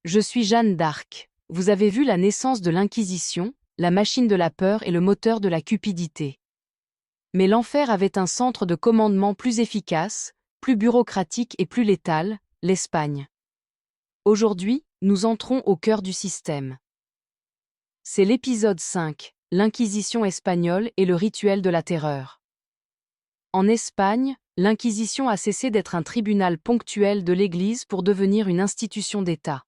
Je suis Jeanne d'Arc. Vous avez vu la naissance de l'Inquisition, la machine de la peur et le moteur de la cupidité. Mais l'enfer avait un centre de commandement plus efficace, plus bureaucratique et plus létal, l'Espagne. Aujourd'hui, nous entrons au cœur du système. C'est l'épisode 5, l'Inquisition espagnole et le rituel de la terreur. En Espagne, l'Inquisition a cessé d'être un tribunal ponctuel de l'Église pour devenir une institution d'État.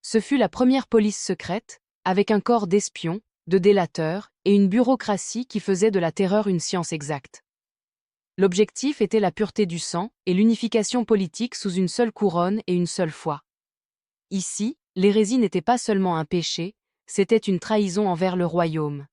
Ce fut la première police secrète, avec un corps d'espions, de délateurs, et une bureaucratie qui faisait de la terreur une science exacte. L'objectif était la pureté du sang et l'unification politique sous une seule couronne et une seule foi. Ici, l'hérésie n'était pas seulement un péché, c'était une trahison envers le royaume.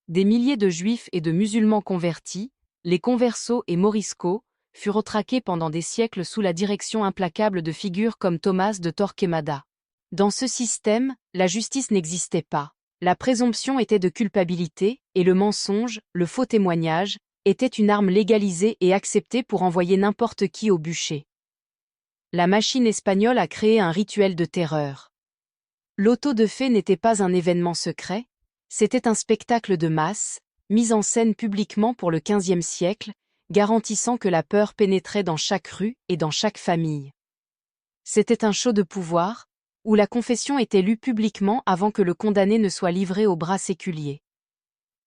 Des milliers de juifs et de musulmans convertis, les conversos et moriscos, furent traqués pendant des siècles sous la direction implacable de figures comme Tomás de Torquemada. Dans ce système, la justice n'existait pas. La présomption était de culpabilité, et le mensonge, le faux témoignage, était une arme légalisée et acceptée pour envoyer n'importe qui au bûcher. La machine espagnole a créé un rituel de terreur. L'auto de fée n'était pas un événement secret, c'était un spectacle de masse, mis en scène publiquement pour le XVe siècle, garantissant que la peur pénétrait dans chaque rue et dans chaque famille. C'était un show de pouvoir, où la confession était lue publiquement avant que le condamné ne soit livré aux bras séculiers.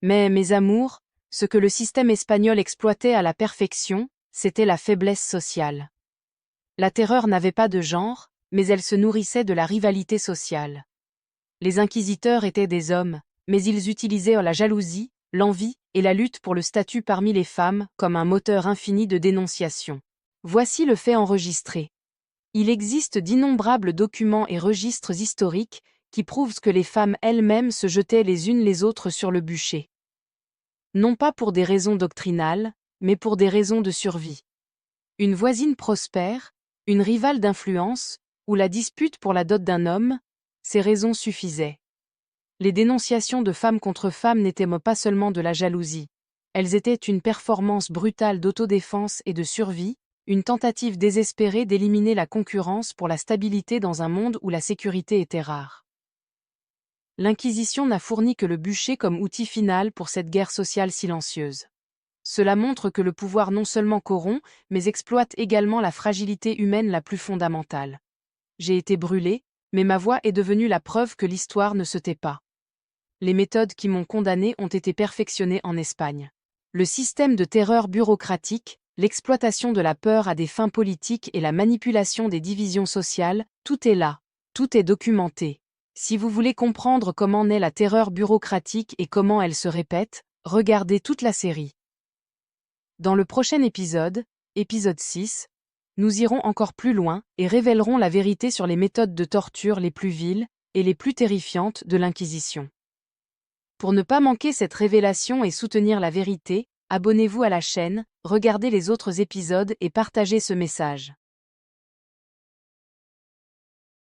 Mais, mes amours, ce que le système espagnol exploitait à la perfection, c'était la faiblesse sociale. La terreur n'avait pas de genre, mais elle se nourrissait de la rivalité sociale. Les inquisiteurs étaient des hommes, mais ils utilisaient la jalousie, l'envie et la lutte pour le statut parmi les femmes comme un moteur infini de dénonciation. Voici le fait enregistré. Il existe d'innombrables documents et registres historiques qui prouvent que les femmes elles-mêmes se jetaient les unes les autres sur le bûcher. Non pas pour des raisons doctrinales, mais pour des raisons de survie. Une voisine prospère, une rivale d'influence, ou la dispute pour la dot d'un homme, ces raisons suffisaient. Les dénonciations de femmes contre femmes n'étaient pas seulement de la jalousie. Elles étaient une performance brutale d'autodéfense et de survie, une tentative désespérée d'éliminer la concurrence pour la stabilité dans un monde où la sécurité était rare. L'Inquisition n'a fourni que le bûcher comme outil final pour cette guerre sociale silencieuse. Cela montre que le pouvoir non seulement corrompt, mais exploite également la fragilité humaine la plus fondamentale. J'ai été brûlée, mais ma voix est devenue la preuve que l'histoire ne se tait pas. Les méthodes qui m'ont condamnée ont été perfectionnées en Espagne. Le système de terreur bureaucratique, l'exploitation de la peur à des fins politiques et la manipulation des divisions sociales, tout est là, tout est documenté. Si vous voulez comprendre comment naît la terreur bureaucratique et comment elle se répète, regardez toute la série. Dans le prochain épisode, épisode 6, nous irons encore plus loin et révélerons la vérité sur les méthodes de torture les plus viles et les plus terrifiantes de l'Inquisition. Pour ne pas manquer cette révélation et soutenir la vérité, abonnez-vous à la chaîne, regardez les autres épisodes et partagez ce message.